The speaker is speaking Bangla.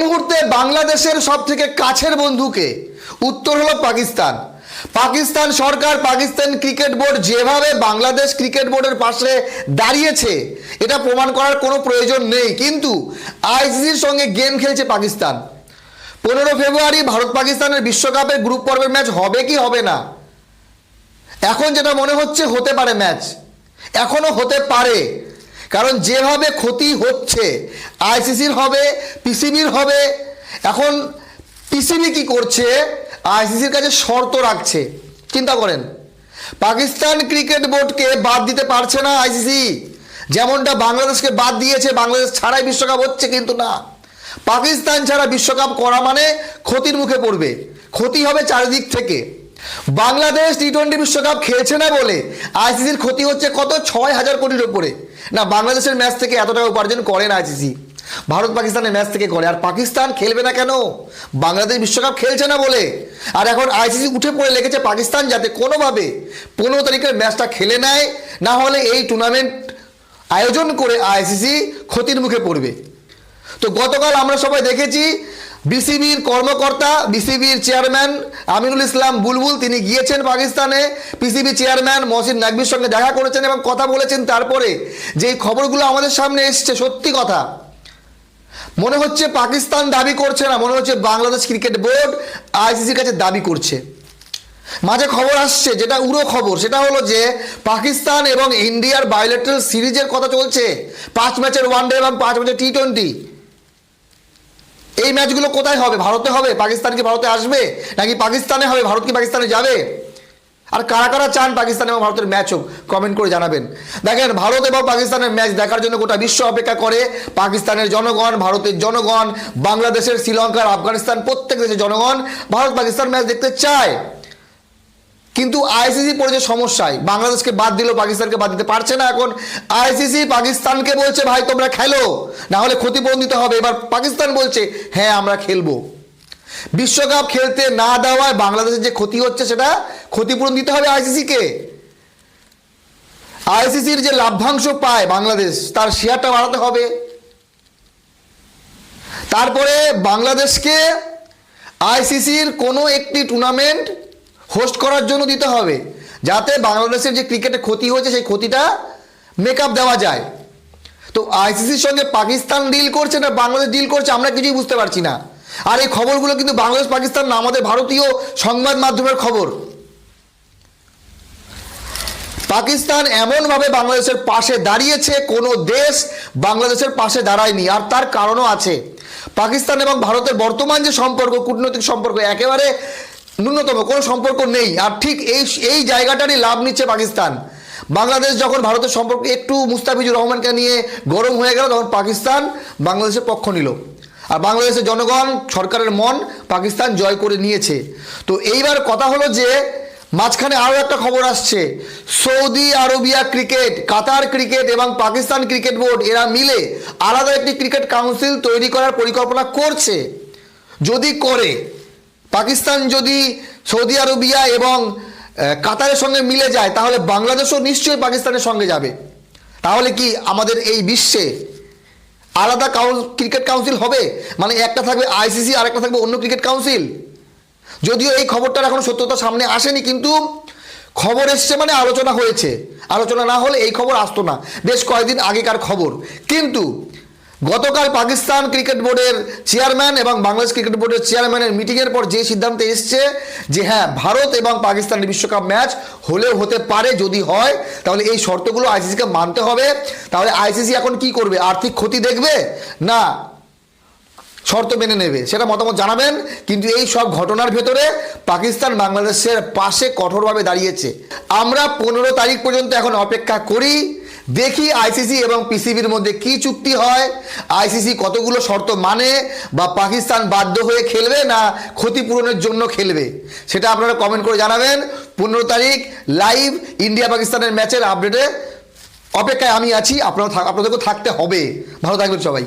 মুহূর্তে বাংলাদেশের সবথেকে কাছের বন্ধুকে? উত্তর হলো পাকিস্তান। পাকিস্তান সরকার, পাকিস্তান ক্রিকেট বোর্ড যেভাবে বাংলাদেশ ক্রিকেট বোর্ডের পাশে দাঁড়িয়েছে এটা প্রমাণ করার কোনো প্রয়োজন নেই, কিন্তু আইসিসির সঙ্গে গেম খেলছে পাকিস্তান। 15 ফেব্রুয়ারি ভারত পাকিস্তানের বিশ্বকাপের গ্রুপ পর্বের ম্যাচ হবে কি হবে না? এখন যেটা মনে হচ্ছে হতে পারে ম্যাচ, এখনো হতে পারে, কারণ যেভাবে ক্ষতি হচ্ছে আইসিসির হবে, পিসিবির হবে। এখন পিসিবি কি করছে? আইসিসির কাছে শর্ত রাখছে। চিন্তা করেন, পাকিস্তান ক্রিকেট বোর্ডকে বাদ দিতে পারছে না আইসিসি, যেমনটা বাংলাদেশকে বাদ দিয়েছে। বাংলাদেশ ছাড়াই বিশ্বকাপ হচ্ছে, কিন্তু না, পাকিস্তান ছাড়া বিশ্বকাপ করা মানে ক্ষতির মুখে পড়বে। ক্ষতি হবে চারিদিক থেকে। বাংলাদেশ টি-20 বিশ্বকাপ খেলছে না বলে আইসিসির ক্ষতি হচ্ছে কত? 6,000 কোটির উপরে। না, বাংলাদেশের ম্যাচ থেকে এত টাকা উপার্জন করে না আইসিসি, ভারত পাকিস্তানের ম্যাচ থেকে করে। আর পাকিস্তান খেলবে না কেন? বাংলাদেশ বিশ্বকাপ খেলছে না বলে। আর এখন আইসিসি উঠে পড়ে লেগেছে পাকিস্তান যাতে কোনোভাবে 15 তারিখের ম্যাচটা খেলে নেয়, না হলে এই টুর্নামেন্ট আয়োজন করে আইসিসি ক্ষতির মুখে পড়বে। তো গতকাল আমরা সবাই দেখেছি বিসিবির কর্মকর্তা, বিসিবির চেয়ারম্যান আমিনুল ইসলাম বুলবুল, তিনি গিয়েছেন পাকিস্তানে। পিসিবি চেয়ারম্যান মহসিন নাকভির সঙ্গে দেখা করেছেন এবং কথা বলেছেন। তারপরে যে খবরগুলো আমাদের সামনে এসছে, সত্যি কথা, মনে হচ্ছে পাকিস্তান দাবি করছে না, মনে হচ্ছে বাংলাদেশ ক্রিকেট বোর্ড আইসিসির কাছে দাবি করছে। মাঝে খবর আসছে, যেটা উড়ো খবর, সেটা হলো যে পাকিস্তান এবং ইন্ডিয়ার বায়োলেটারাল সিরিজের কথা চলছে। 5 ম্যাচের ওয়ানডে এবং 5 ম্যাচের টি-20। এই ম্যাচগুলো কোথায় হবে? ভারতে হবে? পাকিস্তান কি ভারতে আসবে, নাকি পাকিস্তানে হবে, ভারত কি পাকিস্তানে যাবে? আর কারা কারা চান পাকিস্তান এবং ভারতের ম্যাচ হোক, কমেন্ট করে জানাবেন। দেখেন, ভারত এবং পাকিস্তানের ম্যাচ দেখার জন্য গোটা বিশ্ব অপেক্ষা করে। পাকিস্তানের জনগণ, ভারতের জনগণ, বাংলাদেশের, শ্রীলঙ্কার, আফগানিস্তান, প্রত্যেক দেশের জনগণ ভারত পাকিস্তান ম্যাচ দেখতে চায়। কিন্তু আইসিসি পড়েছে সমস্যায়, বাংলাদেশকে বাদ দিল, পাকিস্তানকে বাদ দিতে পারছে না। এখন আইসিসি পাকিস্তানকে বলছে, ভাই তোমরা খেলো, না হলে ক্ষতিপূরণ দিতে হবে। এবার পাকিস্তান বলছে, হ্যাঁ আমরা খেলবো। বিশ্বকাপ খেলতে না দেওয়ায় বাংলাদেশের যে ক্ষতি হচ্ছে সেটা ক্ষতিপূরণ দিতে হবে আইসিসিকে। আইসিসির যে লাভ্যাংশ পায় বাংলাদেশ, তার শেয়ারটা বাড়াতে হবে। তারপরে বাংলাদেশকে আইসিসির কোনো একটি টুর্নামেন্ট হোস্ট করার জন্য দিতে হবে, যাতে বাংলাদেশের যে ক্রিকেটে ক্ষতি হয়েছে সেই ক্ষতিটা মেকআপ দেওয়া যায়। তো আইসিসির সঙ্গে পাকিস্তান ডিল করছে না বাংলাদেশ ডিল করছে, আমরা কিছুই বুঝতে পারছি না। আর এই খবরগুলো কিন্তু বাংলাদেশ পাকিস্তান না, আমাদের ভারতীয় সংবাদ মাধ্যমের খবর। পাকিস্তান এমনভাবে বাংলাদেশের পাশে দাঁড়িয়েছে, কোনো দেশ বাংলাদেশের পাশে দাঁড়ায়নি। আর তার কারণও আছে। পাকিস্তান এবং ভারতের বর্তমান যে সম্পর্ক, কূটনৈতিক সম্পর্ক, একেবারে ন্যূনতম কোনো সম্পর্ক নেই। আর ঠিক এই জায়গাটারই লাভ নিচ্ছে পাকিস্তান। বাংলাদেশ যখন ভারতের সম্পর্ক একটু মুস্তাফিজুর রহমানকে নিয়ে গরম হয়ে গেল, তখন পাকিস্তান বাংলাদেশের পক্ষ নিল। আর বাংলাদেশের জনগণ, সরকারের মন পাকিস্তান জয় করে নিয়েছে। তো এইবার কথা হলো যে মাঝখানে আরও একটা খবর আসছে, সৌদি আরবিয়া ক্রিকেট, কাতার ক্রিকেট এবং পাকিস্তান ক্রিকেট বোর্ড এরা মিলে আলাদা একটি ক্রিকেট কাউন্সিল তৈরি করার পরিকল্পনা করছে। যদি করে, পাকিস্তান যদি সৌদি আরবিয়া এবং কাতারের সঙ্গে মিলে যায়, তাহলে বাংলাদেশও নিশ্চয়ই পাকিস্তানের সঙ্গে যাবে। তাহলে কি আমাদের এই বিশ্বে আলাদা ক্রিকেট কাউন্সিল হবে? মানে একটা থাকবে আইসিসি আর একটা থাকবে অন্য ক্রিকেট কাউন্সিল। যদিও এই খবরটার এখনো সত্যতা সামনে আসেনি, কিন্তু খবর এসছে মানে আলোচনা হয়েছে। আলোচনা না হলে এই খবর আসতো না, বেশ কয়েকদিন আগেকার খবর। কিন্তু গতকাল পাকিস্তান ক্রিকেট বোর্ডের চেয়ারম্যান এবং বাংলাদেশ ক্রিকেট বোর্ডের চেয়ারম্যানের মিটিংয়ের পর যে সিদ্ধান্তে এসছে যে হ্যাঁ, ভারত এবং পাকিস্তানের বিশ্বকাপ ম্যাচ হলেও হতে পারে, যদি হয় তাহলে এই শর্তগুলো আইসিসিকে মানতে হবে। তাহলে আইসিসি এখন কি করবে? আর্থিক ক্ষতি দেখবে না শর্ত মেনে নেবে? সেটা মতামত জানাবেন। কিন্তু এই সব ঘটনার ভেতরে পাকিস্তান বাংলাদেশের পাশে কঠোরভাবে দাঁড়িয়েছে। আমরা 15 তারিখ পর্যন্ত এখন অপেক্ষা করি, দেখি আইসিসি এবং পিসিবির মধ্যে কি চুক্তি হয়, আইসিসি কতগুলো শর্ত মানে, বা পাকিস্তান বাধ্য হয়ে খেলবে না ক্ষতিপূরণের জন্য খেলবে, সেটা আপনারা কমেন্ট করে জানাবেন। 15 তারিখ লাইভ ইন্ডিয়া পাকিস্তানের ম্যাচের আপডেটে অপেক্ষায় আমি আছি, আপনাদেরকেও থাকতে হবে। ভালো থাকবেন সবাই।